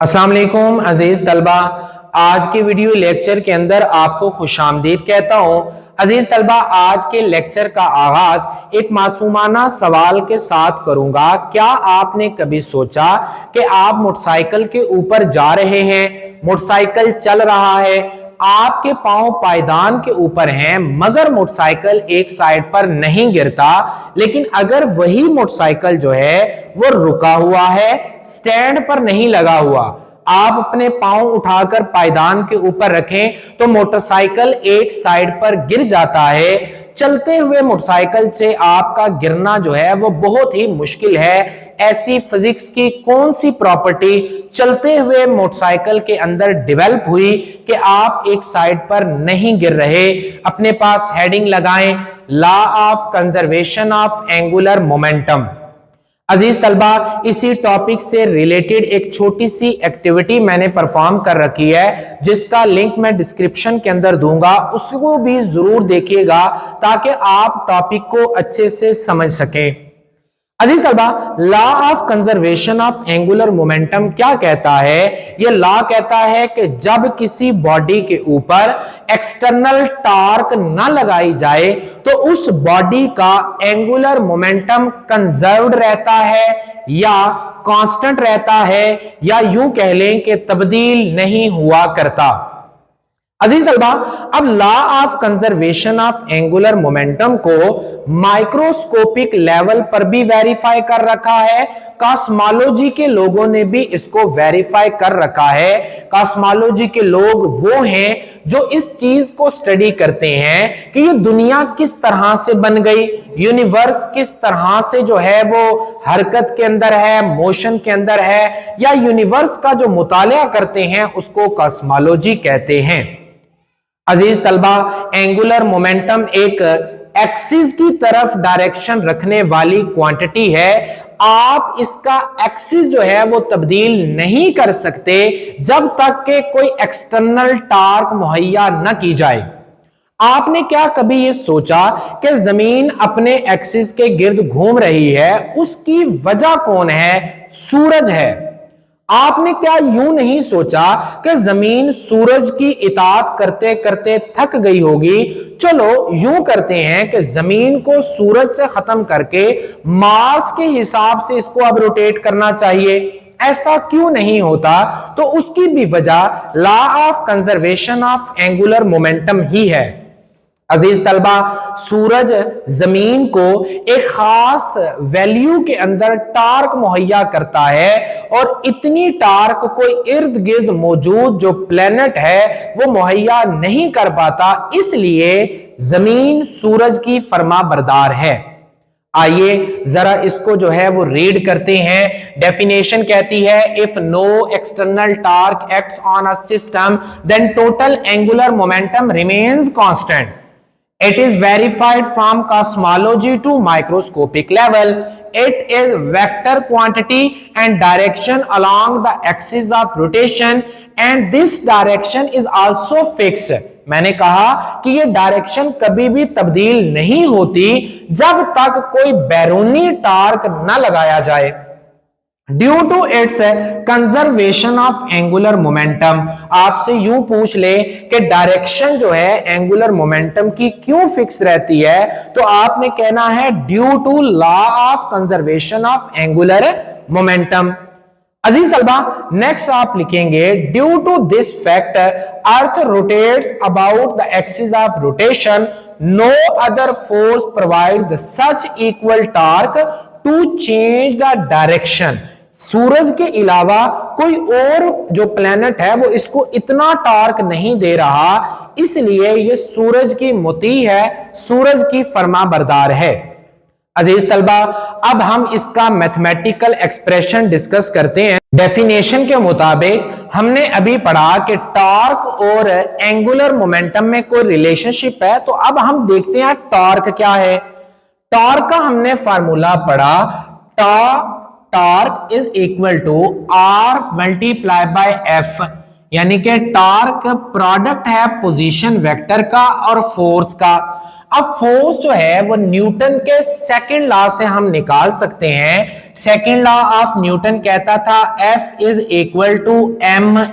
अस्सलाम वालेकुम अजीज तलबा, आज के वीडियो लेक्चर के अंदर आपको खुश आमदीद कहता हूँ। अजीज तलबा, आज के लेक्चर का आगाज एक मासूमाना सवाल के साथ करूंगा। क्या आपने कभी सोचा कि आप मोटरसाइकिल के ऊपर जा रहे हैं, मोटरसाइकिल चल रहा है, आपके पांव पायदान के ऊपर हैं, मगर मोटरसाइकिल एक साइड पर नहीं गिरता, लेकिन अगर वही मोटरसाइकिल जो है वो रुका हुआ है, स्टैंड पर नहीं लगा हुआ, आप अपने पांव उठाकर पायदान के ऊपर रखें तो मोटरसाइकिल एक साइड पर गिर जाता है। चलते हुए मोटरसाइकिल से आपका गिरना जो है वो बहुत ही मुश्किल है। ऐसी फिजिक्स की कौन सी प्रॉपर्टी चलते हुए मोटरसाइकिल के अंदर डेवलप हुई कि आप एक साइड पर नहीं गिर रहे? अपने पास हेडिंग लगाएं, law of conservation of angular momentum. अजीज तलबा, इसी टॉपिक से रिलेटेड एक छोटी सी एक्टिविटी मैंने परफॉर्म कर रखी है, जिसका लिंक मैं डिस्क्रिप्शन के अंदर दूंगा, उसको भी जरूर देखिएगा ताकि आप टॉपिक को अच्छे से समझ सकें। अजीज तलबा, law of conservation of angular momentum क्या कहता है? यह लॉ कहता है कि जब किसी बॉडी के ऊपर एक्सटर्नल टॉर्क ना लगाई जाए तो उस बॉडी का एंगुलर मोमेंटम कंजर्व्ड रहता है या कांस्टेंट रहता है, या यूं कह लें कि तब्दील नहीं हुआ करता। अजीज तलबा, अब law of conservation of angular momentum को माइक्रोस्कोपिक लेवल पर भी वेरीफाई कर रखा है। कॉस्मोलॉजी के लोगों ने भी इसको वेरीफाई कर रखा है। कॉस्मोलॉजी के लोग वो हैं जो इस चीज को स्टडी करते हैं कि ये दुनिया किस तरह से बन गई, यूनिवर्स किस तरह से जो है वो हरकत के अंदर है, मोशन के अंदर है, या यूनिवर्स का जो मुताला करते हैं उसको कॉस्मोलॉजी कहते हैं। अजीज तलबा, एंगुलर मोमेंटम एक एक्सिस की तरफ डायरेक्शन रखने वाली क्वांटिटी है। आप इसका एक्सिस जो है वो तब्दील नहीं कर सकते जब तक कि कोई एक्सटर्नल टॉर्क मुहैया न की जाए। आपने क्या कभी ये सोचा कि जमीन अपने एक्सिस के गिर्द घूम रही है, उसकी वजह कौन है? सूरज है। आपने क्या यूं नहीं सोचा कि जमीन सूरज की इताअत करते करते थक गई होगी? चलो यूं करते हैं कि जमीन को सूरज से खत्म करके मार्स के हिसाब से इसको अब रोटेट करना चाहिए। ऐसा क्यों नहीं होता? तो उसकी भी वजह law of conservation of angular momentum ही है। अजीज तलबा, सूरज जमीन को एक खास वैल्यू के अंदर टार्क मुहैया करता है, और इतनी टार्क कोई इर्द गिर्द मौजूद जो प्लेनेट है वो मुहैया नहीं कर पाता, इसलिए जमीन सूरज की फरमा बरदार है। आइए जरा इसको जो है वो रीड करते हैं। डेफिनेशन कहती है, if no external torque acts on a system then total angular momentum remains constant. It is verified from cosmology to microscopic level. It is vector quantity and direction along the axis of rotation, and this direction is also fixed. मैंने कहा कि ये direction कभी भी तब्दील नहीं होती जब तक कोई बैरूनी टार्क न लगाया जाए। Due to its conservation of angular momentum, आपसे यूं पूछ ले कि डायरेक्शन जो है एंगुलर मोमेंटम की क्यों फिक्स रहती है, तो आपने कहना है due to law of conservation of angular momentum. अजीज तलबा, नेक्स्ट आप लिखेंगे, due to this fact earth rotates about the axis of rotation, no other force provide the such equal torque to change the direction. सूरज के अलावा कोई और जो प्लेनेट है वो इसको इतना टार्क नहीं दे रहा, इसलिए ये सूरज की मुती है, सूरज की फरमा बरदार है। अजीज तलबा, अब हम इसका मैथमेटिकल एक्सप्रेशन डिस्कस करते हैं। डेफिनेशन के मुताबिक हमने अभी पढ़ा कि टॉर्क और एंगुलर मोमेंटम में कोई रिलेशनशिप है, तो अब हम देखते हैं टॉर्क क्या है। टॉर्क का हमने फार्मूला पढ़ा, torque is equal to R multiply by F. यानी कि टॉर्क प्रोडक्ट है पोजीशन वेक्टर का और फोर्स का। अब फोर्स जो है वो न्यूटन के सेकंड लॉ से हम निकाल सकते हैं। सेकंड लॉ ऑफ न्यूटन कहता था F is equal to ma,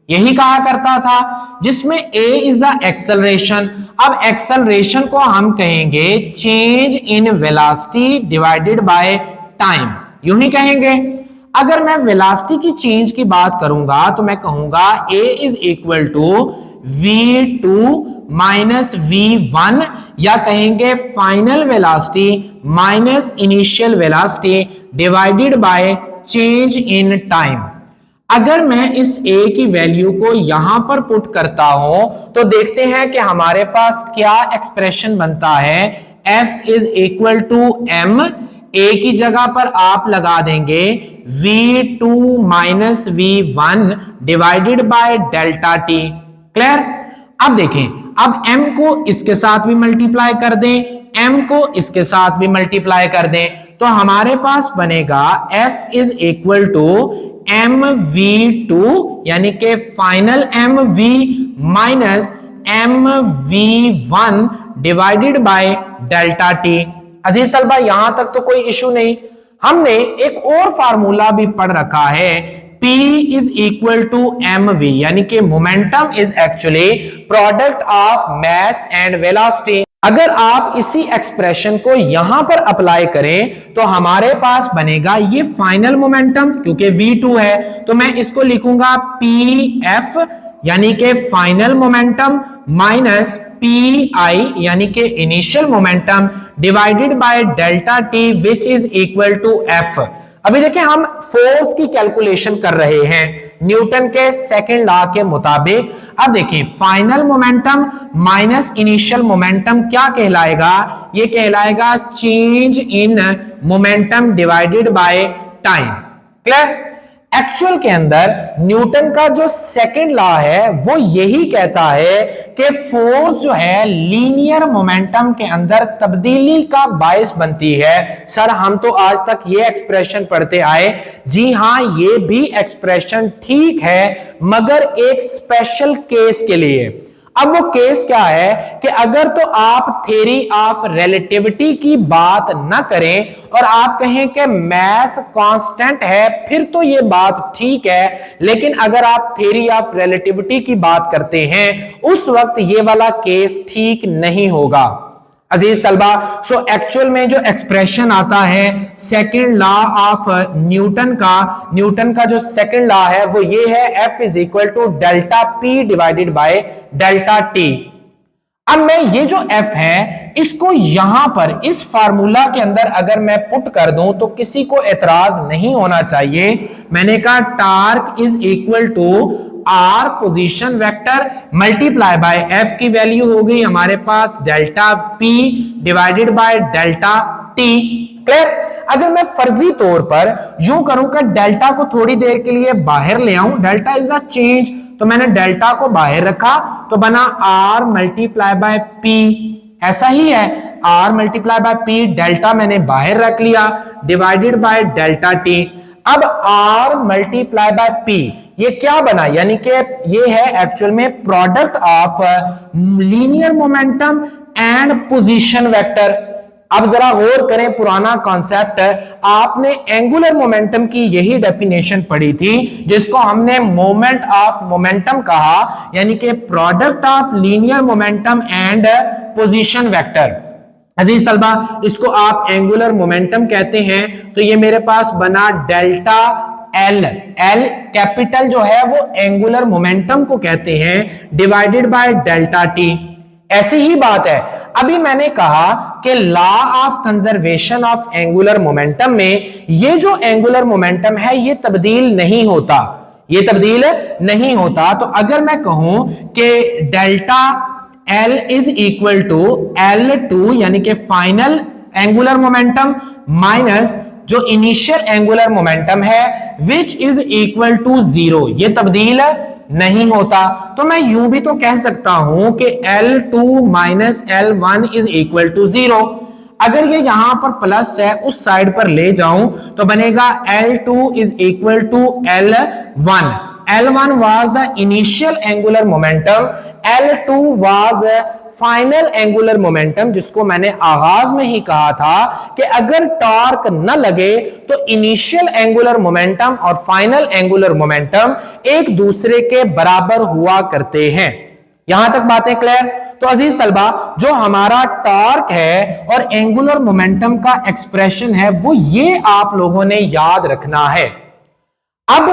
यही कहा करता था, जिसमें a इज द एक्सेलरेशन। अब एक्सेलरेशन को हम कहेंगे change in velocity divided by time, यूं ही कहेंगे। अगर मैं वेलोसिटी की चेंज की बात करूंगा तो मैं कहूंगा a is equal to v2 minus v1, या कहेंगे final velocity minus initial velocity divided by change in time. अगर मैं इस a की वैल्यू को यहां पर पुट करता हूं तो देखते हैं कि हमारे पास क्या एक्सप्रेशन बनता है। F is equal to m, a की जगह पर आप लगा देंगे v2 minus v1 divided by delta t। Clear? अब देखें, अब m को इसके साथ भी मल्टीप्लाई कर दें, m को इसके साथ भी मल्टीप्लाई कर दें, तो हमारे पास बनेगा F is equal to mv2 यानी कि final mv minus mv1 divided by delta t। अजीज तलबा, यहां तक तो कोई इशू नहीं। हमने एक और फार्मूला भी पढ़ रखा है, P is equal to mv, यानी कि momentum is actually product of mass and velocity. अगर आप इसी एक्सप्रेशन को यहां पर अप्लाई करें तो हमारे पास बनेगा ये फाइनल मोमेंटम, क्योंकि v2 है तो मैं इसको लिखूंगा pf यानी कि फाइनल मोमेंटम माइनस pi यानी कि initial momentum divided by delta t which is equal to f। अभी देखिए, हम फोर्स की कैलकुलेशन कर रहे हैं न्यूटन के सेकंड लॉ के मुताबिक। अब देखिए, final momentum minus initial momentum क्या कहलाएगा? ये कहलाएगा change in momentum divided by time. Clear? Actual के अंदर न्यूटन का जो सेकंड लॉ है वो यही कहता है कि फोर्स जो है लीनियर मोमेंटम के अंदर तब्दीली का बायस बनती है। सर, हम तो आज तक ये एक्सप्रेशन पढ़ते आए। जी हां, ये भी एक्सप्रेशन ठीक है, मगर एक स्पेशल केस के लिए। अब वो केस क्या है कि अगर तो आप थ्योरी ऑफ रिलेटिविटी की बात ना करें और आप कहें कि मास कांस्टेंट है, फिर तो ये बात ठीक है। लेकिन अगर आप थ्योरी ऑफ रिलेटिविटी की बात करते हैं उस वक्त ये वाला केस ठीक नहीं होगा। अजीज तलबा, सो एक्चुअल में जो एक्सप्रेशन आता है सेकंड लॉ ऑफ न्यूटन का जो सेकंड लॉ है वो ये है, F is equal to delta P divided by delta T। अब मैं ये जो F है इसको यहां पर इस फार्मूला के अंदर अगर मैं पुट कर दूं तो किसी को एतराज नहीं होना चाहिए। मैंने कहा torque is equal to R position vector multiply by F की वैल्यू हो गई हमारे पास delta P divided by delta T. Clear? अगर मैं फर्जी तौर पर यूं करूं कि डेल्टा को थोड़ी देर के लिए बाहर ले आऊं, डेल्टा इज द चेंज, तो मैंने डेल्टा को बाहर रखा तो बना आर मल्टीप्लाई बाय पी। ऐसा ही है, R multiply by P, delta मैंने बाहर रख लिया डिवाइडेड बाय डेल्टा टी। अब आर मल्टीप्लाई बाय पी ये क्या बना, यानी कि ये है एक्चुअल में product of linear momentum and position vector. अब जरा गौर करें, पुराना कॉन्सेप्ट, आपने एंगुलर मोमेंटम की यही डेफिनेशन पढ़ी थी जिसको हमने मोमेंट ऑफ मोमेंटम कहा, यानी कि product of linear momentum and position vector. अजीज तलबा, इसको आप एंगुलर मोमेंटम कहते हैं। तो ये मेरे पास बना डेल्टा एल, एल कैपिटल जो है वो एंगुलर मोमेंटम को कहते हैं, डिवाइडेड बाय डेल्टा टी। ऐसी ही बात है, अभी मैंने कहा कि law of conservation of angular momentum में ये जो एंगुलर मोमेंटम है ये तब्दील नहीं होता, ये तब्दील नहीं होता। तो अगर मैं कहूं कि delta L is equal to L2 यानी कि फाइनल एंगुलर मोमेंटम माइनस जो इनिशियल एंगुलर मोमेंटम है विच इज इक्वल टू 0, ये तब्दील नहीं होता। तो मैं यूं भी तो कह सकता हूं कि L2 minus L1 is equal to 0। अगर ये यहां पर प्लस है उस साइड पर ले जाऊं तो बनेगा L2 is equal to L1। L1 was the initial angular momentum, L2 was final angular momentum, जिसको मैंने आगाज में ही कहा था कि अगर टॉर्क न लगे तो इनिशियल एंगुलर मोमेंटम और फाइनल एंगुलर मोमेंटम एक दूसरे के बराबर हुआ करते हैं। यहां तक बातें क्लियर? तो अजीज तलबा, जो हमारा टॉर्क है और एंगुलर मोमेंटम का एक्सप्रेशन है वो ये आप लोगों ने याद रखना है। अब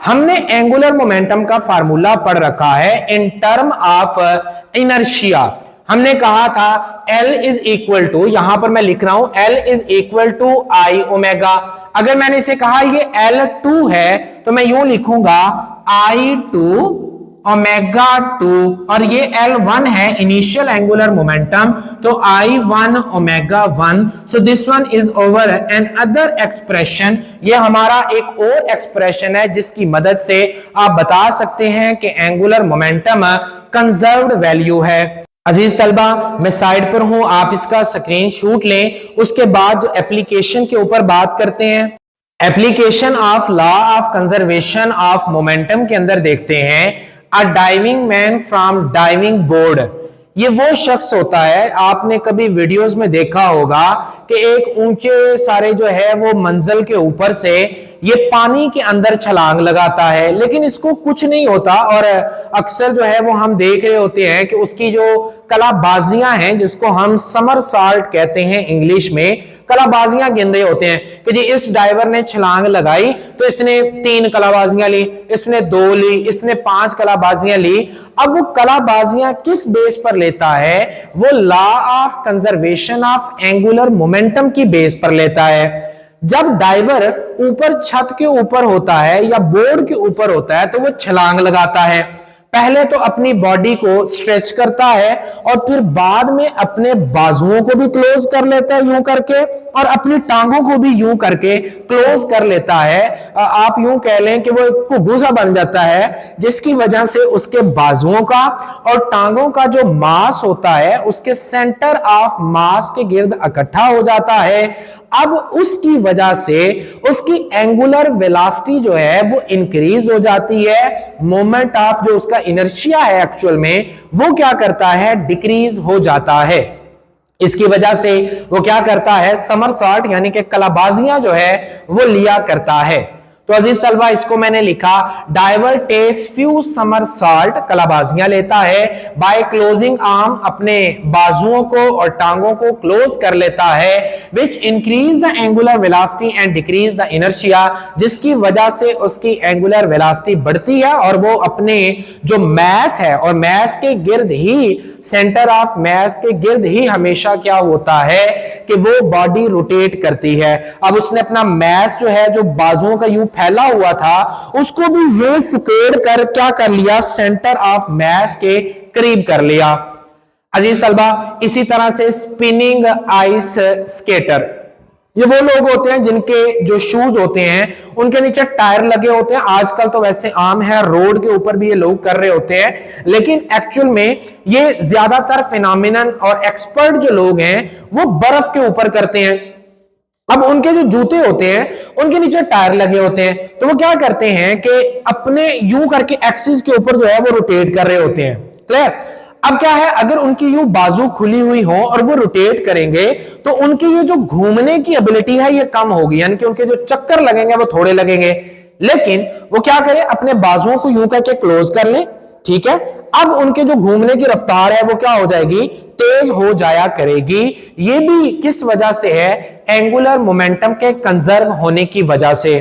हमने एंगुलर मोमेंटम का फार्मूला पढ़ रखा है इन टर्म ऑफ इनर्शिया। हमने कहा था L इज इक्वल टू, यहां पर मैं लिख रहा हूं L is equal to I omega. अगर मैंने इसे कहा ये L2 है तो मैं यूं लिखूंगा I2 ओमेगा 2, और ये L1 है इनिशियल एंगुलर मोमेंटम, तो I1 omega 1। So this one is over another expression. ये हमारा एक और एक्सप्रेशन है जिसकी मदद से आप बता सकते हैं कि एंगुलर मोमेंटम कंजर्व्ड वैल्यू है। अजीज तलबा, मैं साइड पर हूं, आप इसका स्क्रीन शॉट लें। उसके बाद जो एप्लीकेशन के ऊपर बात करते हैं, application of law of conservation of momentum के अंदर देखते हैं a diving man from diving board. ये वो शख्स होता है, आपने कभी वीडियोस में देखा होगा कि एक ऊंचे सारे जो है वो मंजिल के ऊपर से ये पानी के अंदर छलांग लगाता है, लेकिन इसको कुछ नहीं होता। और अक्सर जो है वो हम देख रहे होते हैं कि उसकी जो कलाबाजियां हैं, जिसको हम समरसॉल्ट कहते हैं इंग्लिश में, कलाबाजियां गिन रहे होते हैं कि जी इस डाइवर ने छलांग लगाई तो इसने 3 कलाबाजियां ली, इसने 2 ली, इसने 5 कलाबाजियां ली। अब वो कलाबाजियां किस बेस पर लेता है? वो law of conservation of angular momentum की बेस पर लेता है। जब डाइवर ऊपर छत के ऊपर होता है या बोर्ड के ऊपर होता है तो वो छलांग लगाता है। पहले तो अपनी बॉडी को स्ट्रेच करता है और फिर बाद में अपने बाजुओं को भी क्लोज कर लेता है यूं करके, और अपनी टांगों को भी यूं करके क्लोज कर लेता है। आप यूं कह लें कि वो एक कुबूसा बन जाता है, जिसकी वजह से उसके बाजुओं का और टांगों का जो मास होता है उसके सेंटर ऑफ मास के गिर्द इकट्ठा हो जाता है। अब उसकी वजह से उसकी एंगुलर वेलोसिटी जो है वो इंक्रीज हो जाती है। मोमेंट ऑफ जो उसका इनर्शिया है एक्चुअल में वो क्या करता है? डिक्रीज हो जाता है। इसकी वजह से वो क्या करता है? समरसॉल्ट यानी कि कलाबाजियां जो है वो लिया करता है। तो अजीज तलबा, इसको मैंने लिखा डाइवर टेक्स फ्यू समरसॉल्ट, कलाबाजियां लेता है, बाय क्लोजिंग आर्म, अपने बाजुओं को और टांगों को क्लोज कर लेता है, which increase the angular velocity and decrease the inertia, जिसकी वजह से उसकी एंगुलर वेलोसिटी बढ़ती है और वो अपने जो मैस है और मैस के गिर्द ही, सेंटर ऑफ मैस के गिर्द ही हमेशा क्या होता है कि वो बॉडी रोटेट करती है। अब उसने अपना मैस जो है जो बाजुओं का यूं फैला हुआ था उसको भी यूं सिकेड़ कर क्या कर लिया? सेंटर ऑफ मैस के करीब कर लिया। अजीज तलबा, इसी तरह से स्पिनिंग आइस स्केटर, ये वो लोग होते हैं जिनके जो शूज होते हैं उनके नीचे टायर लगे होते हैं। आजकल तो वैसे आम है, रोड के ऊपर भी ये लोग कर रहे होते हैं, लेकिन एक्चुअल में ये ज्यादातर फिनोमिनन और एक्सपर्ट जो लोग हैं वो बर्फ के ऊपर करते हैं। अब उनके जो जूते होते हैं उनके नीचे टायर लगे होते हैं, तो वो क्या करते हैं कि अपने यूं करके एक्सिस के ऊपर जो है वो रोटेट कर रहे होते हैं। क्लियर? अब क्या है, अगर उनकी यूं बाजू खुली हुई हो और वो रोटेट करेंगे तो उनकी ये जो घूमने की एबिलिटी है ये कम होगी, यानी कि उनके जो चक्कर लगेंगे वो थोड़े लगेंगे। लेकिन वो क्या करें, अपने बाजुओं को यूं करके क्लोज कर लें, ठीक है। अब उनके जो घूमने की रफ्तार है वो क्या हो जाएगी? तेज हो जाया करेगी। ये भी किस वजह से है? एंगुलर मोमेंटम के कंजर्व होने की वजह से।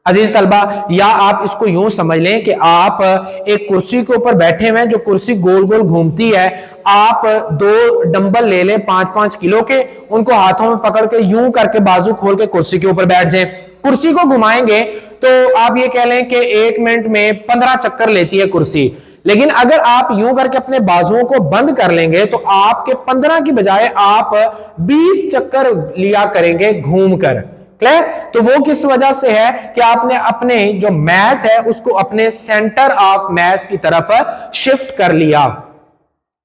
अजीज तलबा, या आप इसको यूं समझ लें कि आप एक कुर्सी के ऊपर बैठे हुए हैं, जो कुर्सी गोल गोल घूमती है। आप 2 डंबल ले लें 5-5 किलो के, उनको हाथों में पकड़ के यूं करके बाजू खोल के कुर्सी के ऊपर बैठ जाएं। कुर्सी को घुमाएंगे तो आप ये कह लें कि 1 मिनट में 15 चक्कर लेती है कुर्सी, लेकिन अगर आप यूं करके अपने बाजुओं को बंद कर लेंगे तो आपके 15 की बजाय आप 20 चक्कर लिया करेंगे घूमकर। क्लियर? तो वो किस वजह से है कि आपने अपने जो मैस है उसको अपने सेंटर ऑफ मैस की तरफ शिफ्ट कर लिया।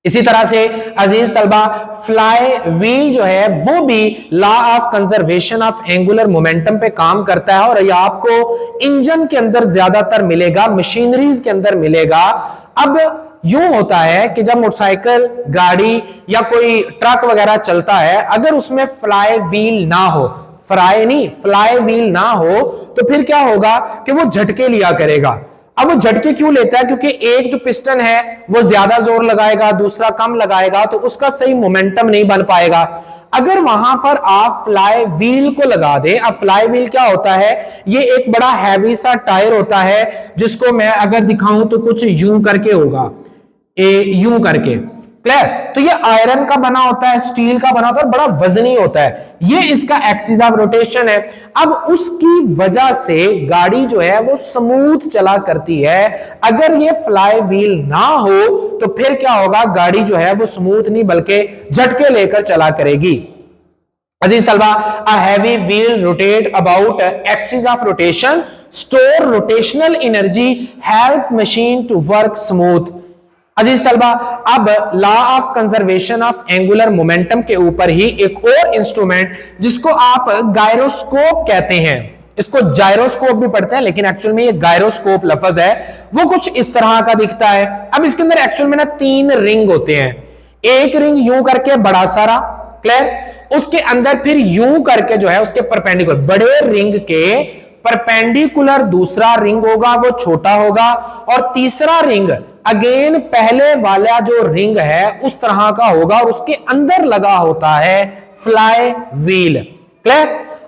इसी तरह से अजीज तलबा फ्लाई व्हील जो है वो भी law of conservation of angular momentum पे काम करता है और ये आपको इंजन के अंदर ज्यादातर मिलेगा, मशीनरीज के अंदर मिलेगा। अब यूं होता है कि जब मोटरसाइकिल, गाड़ी या कोई ट्रक वगैरह चलता है, अगर उसमें फ्लाई व्हील ना हो, फ्लाई व्हील ना हो, तो फिर क्या होगा कि वो झटके लिया करेगा। अब वो झटके क्यों लेता है? क्योंकि एक जो पिस्टन है वो ज्यादा जोर लगाएगा, दूसरा कम लगाएगा, तो उसका सही मोमेंटम नहीं बन पाएगा। अगर वहां पर आप फ्लाई व्हील को लगा दें, अब फ्लाई व्हील क्या होता है? ये एक बड़ा हैवी सा टायर होता है, जिसको मैं अगर दिखाऊं तो कुछ यूं करके होगा, यूं करके, क्लियर? तो ये आयरन का बना होता है, स्टील का बना होता है, बड़ा वजनी होता है। ये इसका एक्सिस ऑफ रोटेशन है। अब उसकी वजह से गाड़ी जो है वो स्मूथ चला करती है। अगर ये फ्लाई व्हील ना हो तो फिर क्या होगा? गाड़ी जो है वो स्मूथ नहीं बल्कि झटके लेकर चला करेगी। अजीज तलबा, a heavy wheel rotate about axis of rotation, store rotational energy, help machine to work smooth। अजीज तलबा, अब law of conservation of angular momentum के ऊपर ही एक और इंस्ट्रूमेंट जिसको आप गायरोस्कोप कहते हैं, इसको जायरोस्कोप भी पढ़ते हैं लेकिन एक्चुअल में ये गायरोस्कोप लफ्ज है, वो कुछ इस तरह का दिखता है। अब इसके अंदर एक्चुअल में ना 3 रिंग होते हैं। एक रिंग यूं करके बड़ा सारा, क्लियर? उसके अंदर फिर यूं करके जो है उसके परपेंडिकुलर, बड़े रिंग के परपेंडिकुलर दूसरा रिंग होगा, वो छोटा होगा, और तीसरा रिंग अगेन पहले वाला जो रिंग है उस तरह का होगा और उसके अंदर लगा होता है फ्लाई व्हील, क्लियर?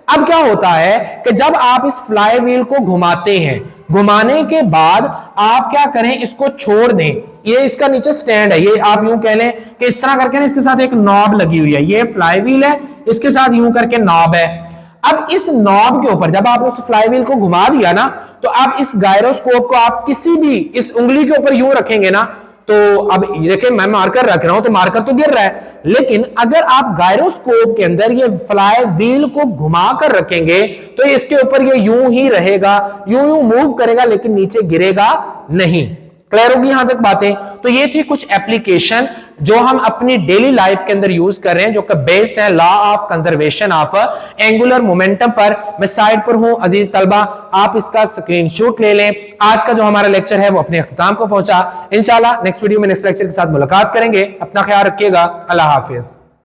अब क्या होता है कि जब आप इस फ्लाई व्हील को घुमाते हैं, घुमाने के बाद आप क्या करें, इसको छोड़ दें। ये इसका नीचे स्टैंड है, ये आप यूं कह लें कि इस तरह करके ना इसके साथ एक नॉब लगी हुई है, ये फ्लाई व्हील है, इसके साथ यूं करके नॉब है। अब इस नॉब के ऊपर जब आपने इस फ्लाई व्हील को घुमा दिया ना, तो आप इस गायरोस्कोप को आप किसी भी इस उंगली के ऊपर यूं रखेंगे ना, तो अब देखिए मैं मार्कर रख रहा हूं तो मार्कर तो गिर रहा है, लेकिन अगर आप गायरोस्कोप के अंदर ये फ्लाई व्हील को घुमा कर रखेंगे तो इसके ऊपर ये यूं ही रहेगा, यूं यूं मूव करेगा लेकिन नीचे गिरेगा नहीं। क्लियर होगी यहां तक बातें? तो ये थी कुछ एप्लीकेशन जो हम अपनी डेली लाइफ के अंदर यूज कर रहे हैं, जो कि बेस्ड है law of conservation of angular momentum पर। मैं साइड पर हूं अजीज तलबा, आप इसका स्क्रीनशॉट ले लें। आज का जो हमारा लेक्चर है वो अपने इख्तिताम को पहुंचा। इंशाल्लाह नेक्स्ट वीडियो में नेक्स्ट लेक्चर के साथ मुलाकात करेंगे। अपना ख्याल रखिएगा। अल्लाह हाफिज।